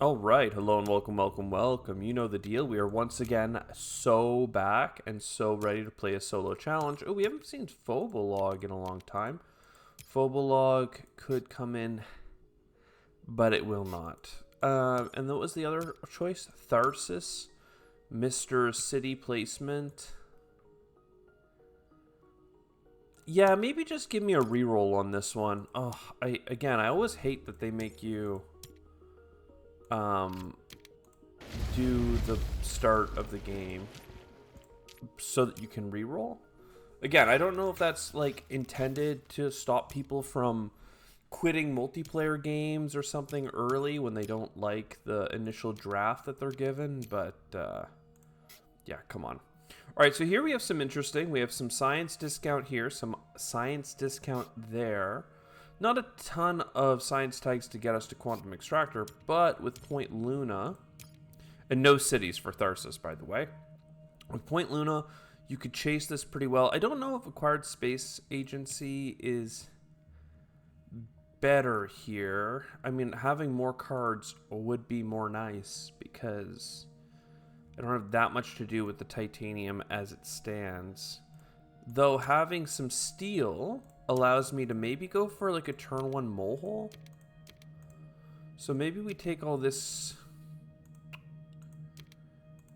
All right, hello and welcome, welcome, welcome. You know the deal. We are once again so back and so ready to play a solo challenge. Oh, we haven't seen Phobolog in a long time. Phobolog could come in, but it will not. And what was the other choice? Tharsis, Mr. City Placement. Yeah, maybe just give me a reroll on this one. Oh, I always hate that they make you do the start of the game so that you can reroll. Again, I don't know if that's like intended to stop people from quitting multiplayer games or something early when they don't like the initial draft that they're given, but yeah, come on. All right, so here we have some interesting. We have some science discount here, some science discount there. Not a ton of science tags to get us to Quantum Extractor, but with Point Luna, and no cities for Tharsis, by the way. With Point Luna, you could chase this pretty well. I don't know if Acquired Space Agency is better here. I mean, having more cards would be more nice because I don't have that much to do with the titanium as it stands. Though having some steel allows me to maybe go for like a turn one mole hole. So maybe we take all this.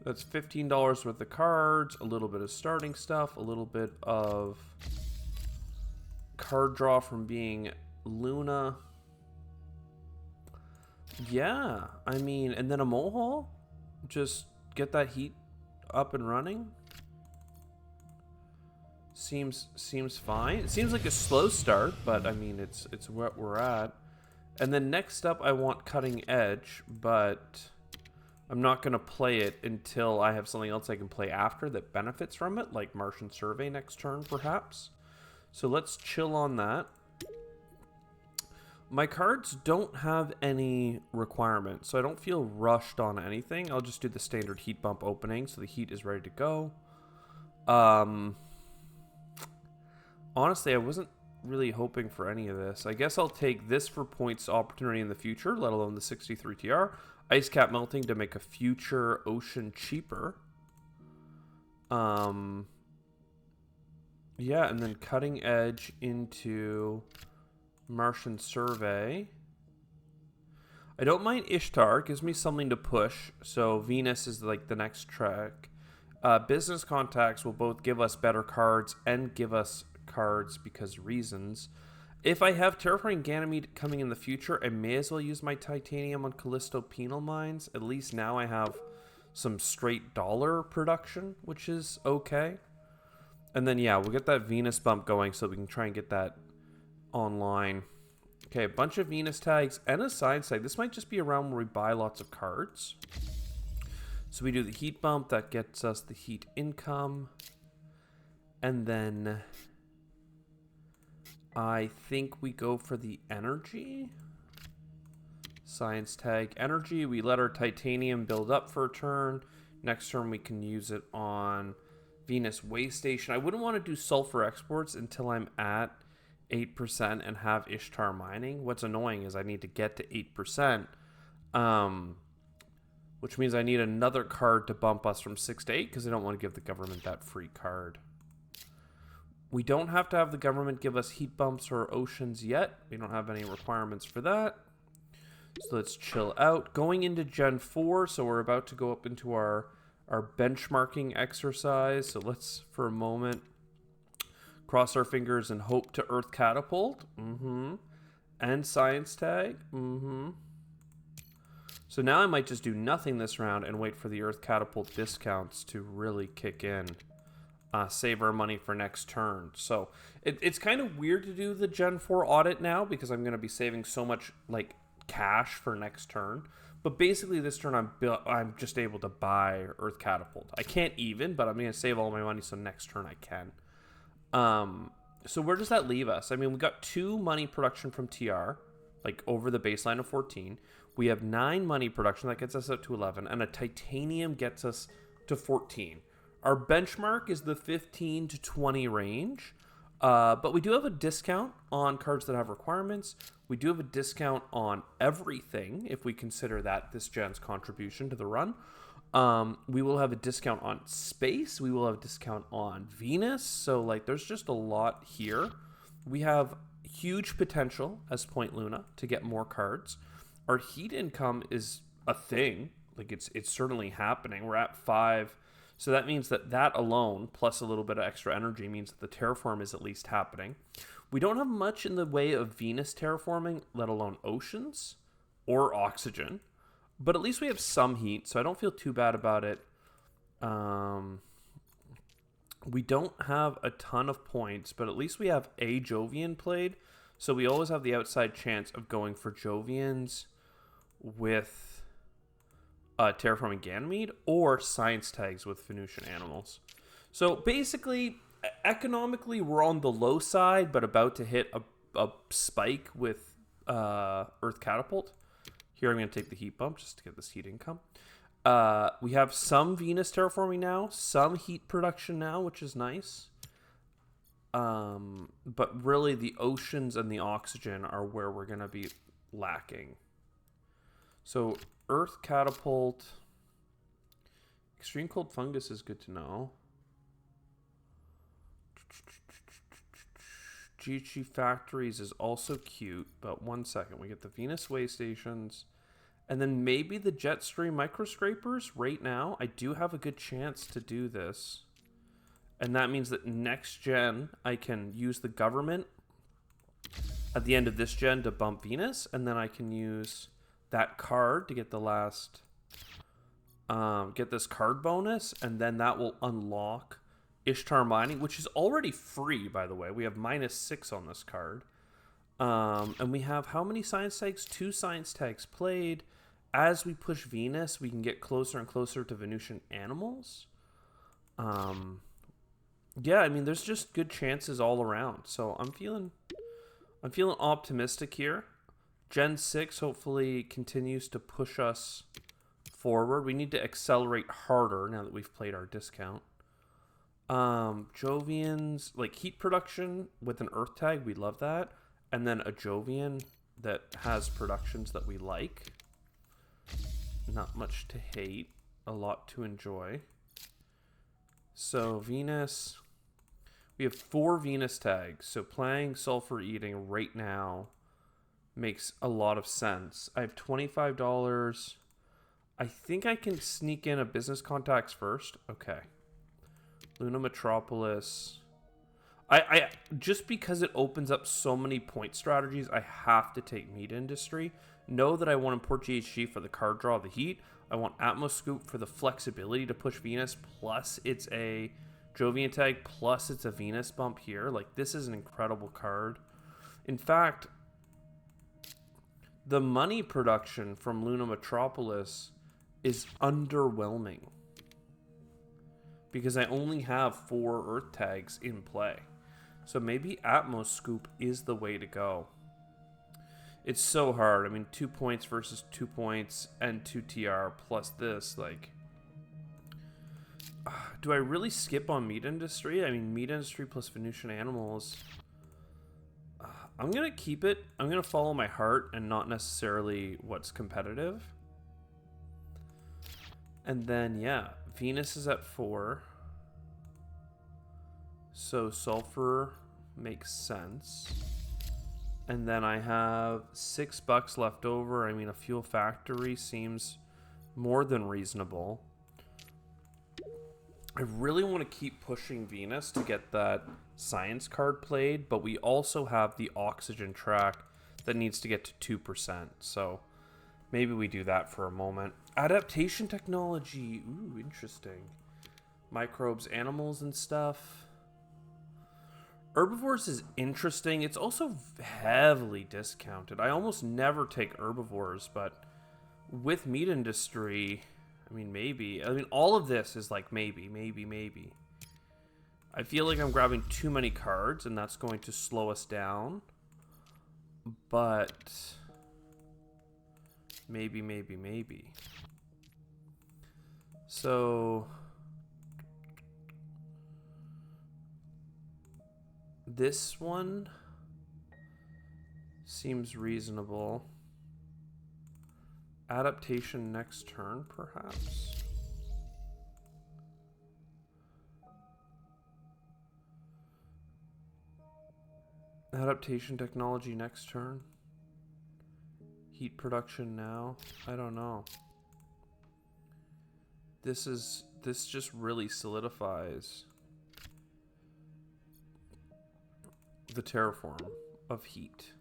That's $15 worth of cards, a little bit of starting stuff, a little bit of card draw from being Luna. Yeah, I mean, and then a mole hole. Just get that heat up and running. Seems fine. It seems like a slow start, but I mean it's where we're at. And then next up I want Cutting Edge, but I'm not gonna play it until I have something else I can play after that benefits from it, like Martian Survey next turn perhaps. So let's chill on that. My cards don't have any requirements, so I don't feel rushed on anything. I'll just do the standard heat bump opening so the heat is ready to go. Honestly, I wasn't really hoping for any of this. I guess I'll take this for points opportunity in the future, let alone the 63 TR. Ice cap melting to make a future ocean cheaper. Yeah, and then Cutting Edge into Martian Survey. I don't mind Ishtar. It gives me something to push. So Venus is like the next track. Business Contacts will both give us better cards and give us cards because reasons. If I have Terraforming Ganymede coming in the future, I may as well use my titanium on Callisto Penal Mines. At least now I have some straight dollar production, which is okay. And then, yeah, we'll get that Venus bump going so we can try and get that online. Okay, a bunch of Venus tags and a science tag. This might just be around where we buy lots of cards. So we do the heat bump. That gets us the heat income. And then I think we go for the energy. Science tag energy. We let our titanium build up for a turn. Next turn we can use it on Venus Way Station. I wouldn't want to do sulfur exports until I'm at 8% and have Ishtar mining. What's annoying is I need to get to 8%, which means I need another card to bump us from 6 to 8 because I don't want to give the government that free card. We don't have to have the government give us heat bumps or oceans yet. We don't have any requirements for that. So let's chill out. Going into Gen 4, so we're about to go up into our benchmarking exercise. So let's, for a moment, cross our fingers and hope to Earth Catapult. And Science Tag. So now I might just do nothing this round and wait for the Earth Catapult discounts to really kick in. Save our money for next turn. So it's kind of weird to do the Gen 4 audit now because I'm going to be saving so much like cash for next turn. But basically this turn I'm just able to buy Earth Catapult. I can't even, but I'm going to save all my money so next turn I can. So where does that leave us? I mean, we got 2 money production from TR, like over the baseline of 14. We have 9 money production, that gets us up to 11, and a titanium gets us to 14. Our benchmark is the 15 to 20 range, but we do have a discount on cards that have requirements. We do have a discount on everything if we consider that this gen's contribution to the run. We will have a discount on space. We will have a discount on Venus. So, like, there's just a lot here. We have huge potential as Point Luna to get more cards. Our heat income is a thing. Like, it's certainly happening. We're at 5. So that means that alone, plus a little bit of extra energy, means that the terraform is at least happening. We don't have much in the way of Venus terraforming, let alone oceans or oxygen. But at least we have some heat, so I don't feel too bad about it. We don't have a ton of points, but at least we have a Jovian played. So we always have the outside chance of going for Jovians with terraforming Ganymede or science tags with Venusian animals. So basically, economically, we're on the low side, but about to hit a spike with Earth Catapult. Here I'm going to take the heat bump just to get this heat income. We have some Venus terraforming now, some heat production now, which is nice. But really the oceans and the oxygen are where we're going to be lacking. So Earth Catapult. Extreme Cold Fungus is good to know. GG Factories is also cute, but 1 second. We get the Venus way stations, and then maybe the Jetstream microscrapers right now. I do have a good chance to do this, and that means that next gen I can use the government at the end of this gen to bump Venus, and then I can use that card to get the last get this card bonus, and then that will unlock Ishtar Mining, which is already free, by the way. We have -6 on this card. And we have how many science tags? 2 science tags played. As we push Venus, we can get closer and closer to Venusian animals. Yeah, I mean, there's just good chances all around. So I'm feeling optimistic here. Gen 6 hopefully continues to push us forward. We need to accelerate harder now that we've played our discount. Jovians, like heat production with an Earth tag, we love that. And then a Jovian that has productions that we like. Not much to hate, a lot to enjoy. So Venus, we have 4 Venus tags. So playing Sulfur Eating right now makes a lot of sense. I have $25. I think I can sneak in a business contacts first. Okay. Luna Metropolis. I just because it opens up so many point strategies, I have to take Meat Industry. Know that I want Import GHG for the card draw, the heat. I want Atmoscoop for the flexibility to push Venus, plus it's a Jovian tag, plus it's a Venus bump here. Like, this is an incredible card. In fact, the money production from Luna Metropolis is underwhelming, because I only have 4 Earth tags in play. So maybe Atmoscoop is the way to go. It's so hard. I mean, 2 points versus 2 points and 2 TR plus this. Like, do I really skip on Meat Industry? I mean, Meat Industry plus Venusian Animals. I'm going to keep it. I'm going to follow my heart and not necessarily what's competitive. And then, yeah, Venus is at 4. So sulfur makes sense. And then I have $6 left over. I mean, a fuel factory seems more than reasonable. I really want to keep pushing Venus to get that science card played, but we also have the oxygen track that needs to get to 2%. So maybe we do that for a moment. Adaptation technology. Ooh, interesting. Microbes, animals, and stuff. Herbivores is interesting. It's also heavily discounted. I almost never take herbivores, but with Meat Industry, I mean, maybe. I mean, all of this is like maybe. I feel like I'm grabbing too many cards, and that's going to slow us down. But maybe. So this one Seems reasonable. Adaptation next turn, perhaps? Adaptation technology next turn? Heat production now? I don't know. This just really solidifies the terraform of heat.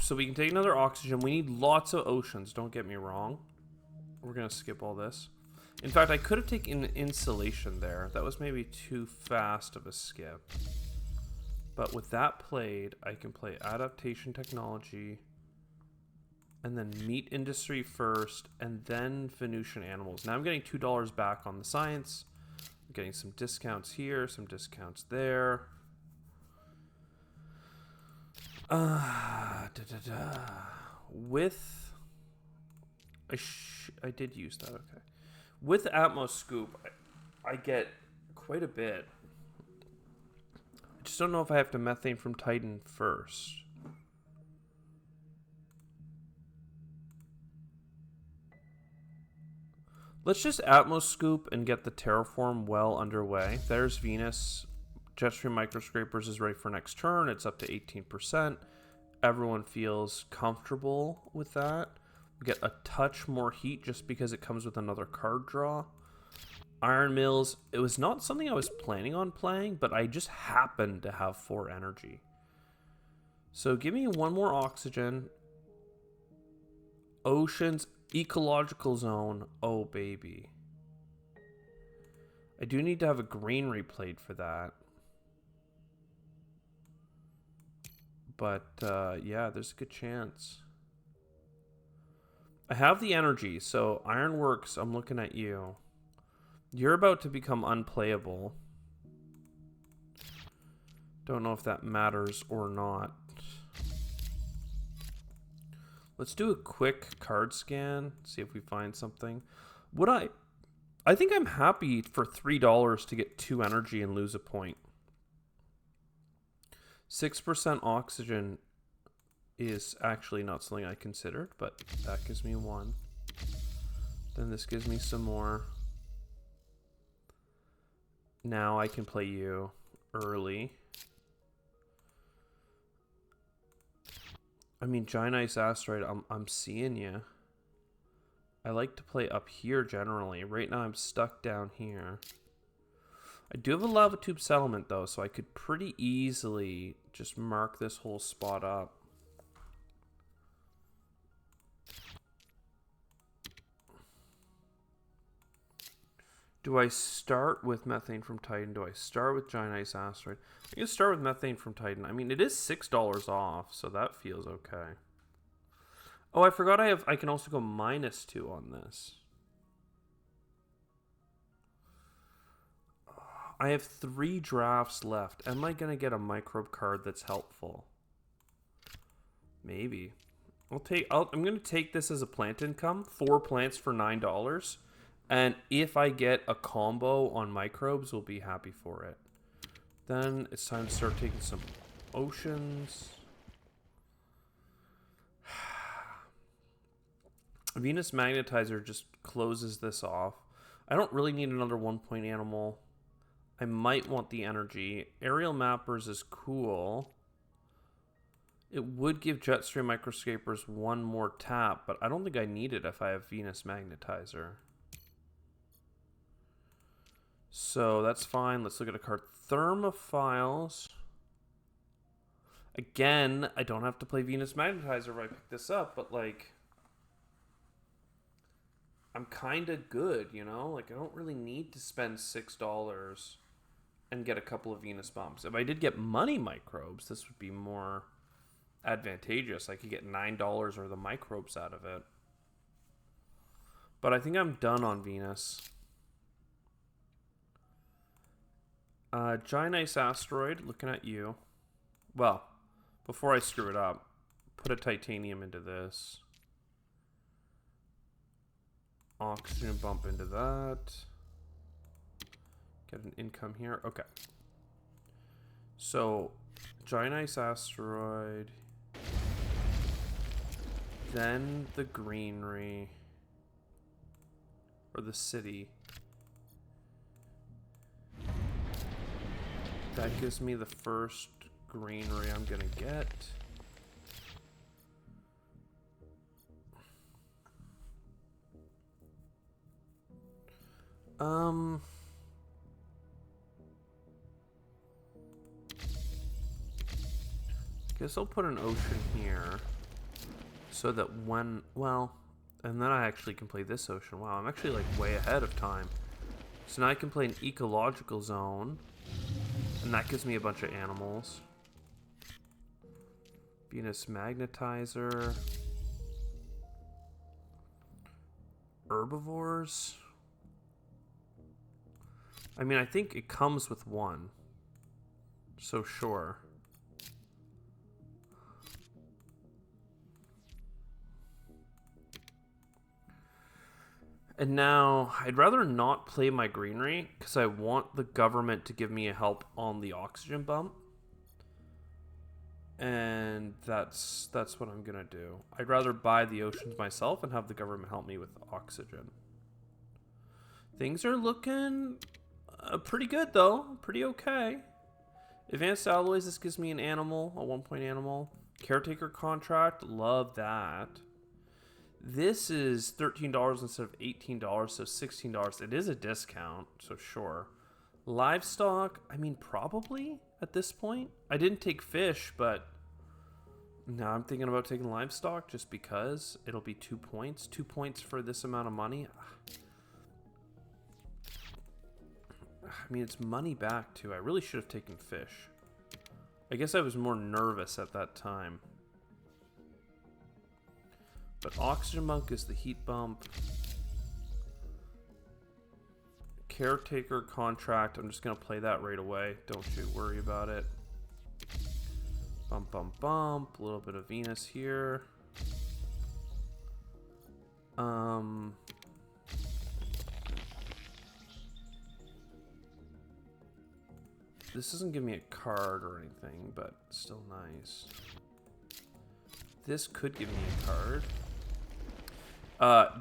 So we can take another oxygen. We need lots of oceans, don't get me wrong. We're going to skip all this. In fact, I could have taken insulation there. That was maybe too fast of a skip. But with that played, I can play adaptation technology, and then meat industry first, and then Venusian animals. Now I'm getting $2 back on the science. I'm getting some discounts here, some discounts there. With... I did use that, okay. With Atmos Scoop, I get quite a bit. I just don't know if I have to methane from Titan first. Let's just Atmos Scoop and get the terraform well underway. There's Venus. Jetstream Microscrapers is ready for next turn. It's up to 18%. Everyone feels comfortable with that. We get a touch more heat just because it comes with another card draw. Iron Mills, it was not something I was planning on playing, but I just happened to have 4 energy. So give me one more oxygen. Oceans, ecological zone. Oh, baby. I do need to have a green replayed for that. But, yeah, there's a good chance. I have the energy, so Ironworks, I'm looking at you. You're about to become unplayable. Don't know if that matters or not. Let's do a quick card scan, see if we find something. I think I'm happy for $3 to get 2 energy and lose a point. 6% oxygen is actually not something I considered, but that gives me 1. Then this gives me some more. Now I can play you early. I mean, Giant Ice Asteroid, I'm seeing you. I like to play up here generally. Right now I'm stuck down here. I do have a lava tube settlement though, so I could pretty easily just mark this whole spot up. Do I start with methane from Titan? Do I start with Giant Ice Asteroid? I can start with methane from Titan. I mean, it is $6 off, so that feels okay. Oh, I forgot I can also go -2 on this. I have 3 drafts left. Am I going to get a microbe card that's helpful? Maybe. I'm going to take this as a plant income. 4 plants for $9. And if I get a combo on microbes, we'll be happy for it. Then it's time to start taking some oceans. Venus Magnetizer just closes this off. I don't really need another 1-point animal. I might want the energy. Aerial Mappers is cool. It would give Jetstream Microscapers 1 more tap, but I don't think I need it if I have Venus Magnetizer. So that's fine. Let's look at a card. Thermophiles. Again, I don't have to play Venus Magnetizer if I pick this up, but like, I'm kind of good, you know? Like, I don't really need to spend $6 and get a couple of Venus bombs. If I did get money microbes, this would be more advantageous. I could get $9 or the microbes out of it. But I think I'm done on Venus. Giant Ice Asteroid, looking at you. Well, before I screw it up, put a titanium into this. Oxygen bump into that. Get an income here. Okay. So, giant ice asteroid. Then the greenery. Or the city. That gives me the first greenery I'm gonna get. Guess I'll put an ocean here. So that when, well, and then I actually can play this ocean. Wow, I'm actually like way ahead of time. So now I can play an ecological zone. And that gives me a bunch of animals. Venus magnetizer. Herbivores. I mean, I think it comes with one. So sure. And now, I'd rather not play my greenery, because I want the government to give me a help on the oxygen bump. And that's what I'm going to do. I'd rather buy the oceans myself and have the government help me with oxygen. Things are looking pretty good, though. Pretty okay. Advanced alloys, this gives me an animal, a 1-point animal. Caretaker contract, love that. This is $13 instead of $18, so $16. It is a discount, so sure. Livestock, I mean, probably at this point. I didn't take fish, but now I'm thinking about taking livestock just because it'll be 2 points. 2 points for this amount of money. I mean, it's money back, too. I really should have taken fish. I guess I was more nervous at that time. But oxygen bump is the heat bump. Caretaker contract. I'm just going to play that right away. Don't you worry about it. Bump, bump, bump. A little bit of Venus here. This doesn't give me a card or anything, but still nice. This could give me a card.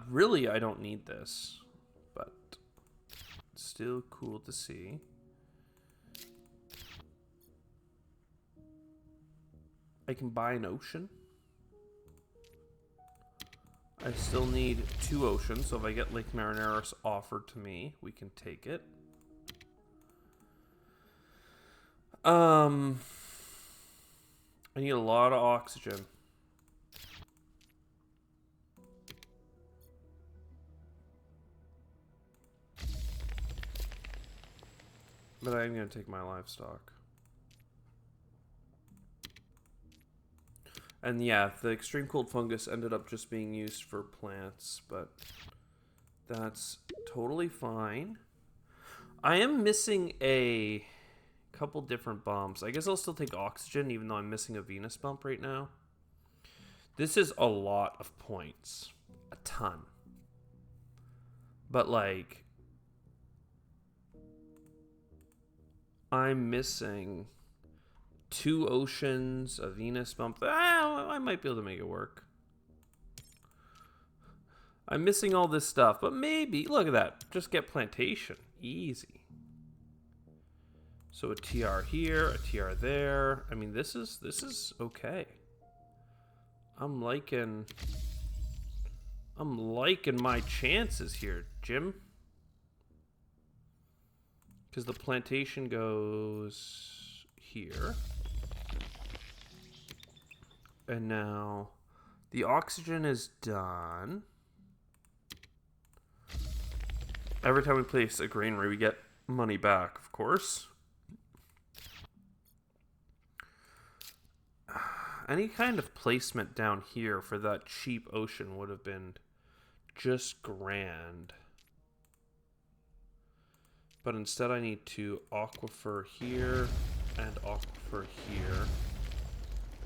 Really, I don't need this, but still cool to see. I can buy an ocean. I still need 2 oceans, so if I get Lake Marineris offered to me, we can take it. I need a lot of oxygen. But I'm going to take my livestock. And yeah, the extreme cold fungus ended up just being used for plants, but that's totally fine. I am missing a couple different bumps. I guess I'll still take oxygen, even though I'm missing a Venus bump right now. This is a lot of points. A ton. But, like, I'm missing 2 oceans, a Venus bump. I might be able to make it work. I'm missing all this stuff, but maybe, look at that. Just get plantation. Easy. So a TR here, a TR there. I mean, this is okay. I'm liking my chances here, Jim. Because the plantation goes here. And now the oxygen is done. Every time we place a granary, we get money back, of course. Any kind of placement down here for that cheap ocean would have been just grand. But instead I need to aquifer here and aquifer here.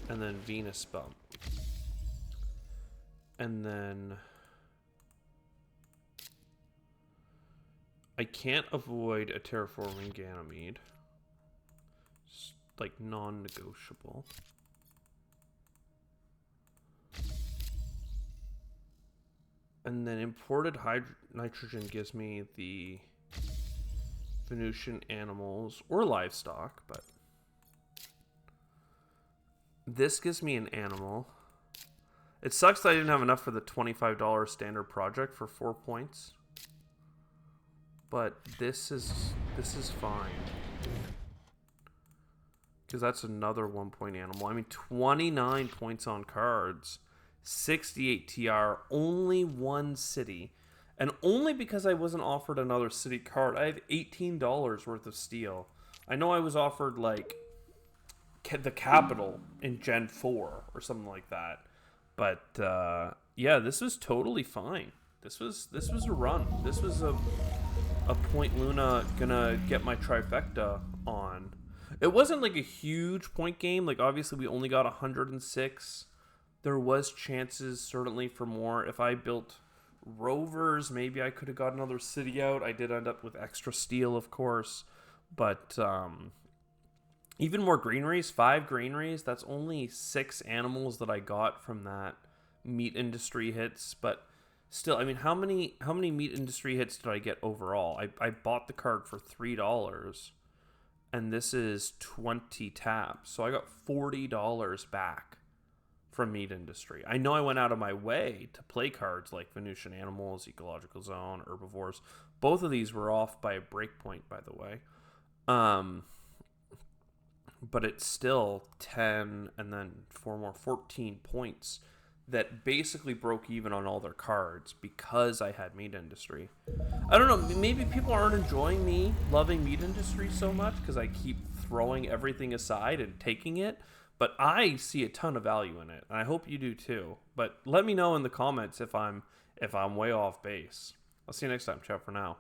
And then Venus bump. And then I can't avoid a terraforming Ganymede. like non-negotiable. And then imported nitrogen gives me the Venusian animals or livestock, but this gives me an animal. It sucks that I didn't have enough for the $25 standard project for 4 points. But this is fine. Because that's another 1 point animal. I mean, 29 points on cards. 68 TR, only one city. And only because I wasn't offered another city card. I have $18 worth of steel. I know I was offered, like, the capital in Gen 4 or something like that. But, yeah, this was totally fine. This was a run. This was a point Luna gonna get my trifecta on. It wasn't, like, a huge point game. Like, obviously, we only got 106. There was chances, certainly, for more. If I built rovers, maybe I could have got another city out. I did end up with extra steel, of course. But even more greeneries, 5 greeneries. That's only 6 animals that I got from that meat industry hits. But still, I mean, how many meat industry hits did I get overall? I bought the card for $3. And this is 20 taps. So I got $40 back from meat industry. I know I went out of my way to play cards like Venusian Animals, Ecological Zone, Herbivores. Both of these were off by a breakpoint, by the way. But it's still 10 and then 4 more, 14 points that basically broke even on all their cards because I had meat industry. I don't know, maybe people aren't enjoying me loving meat industry so much because I keep throwing everything aside and taking it. But I see a ton of value in it, and I hope you do too. But let me know in the comments if I'm way off base. I'll see you next time. Ciao for now.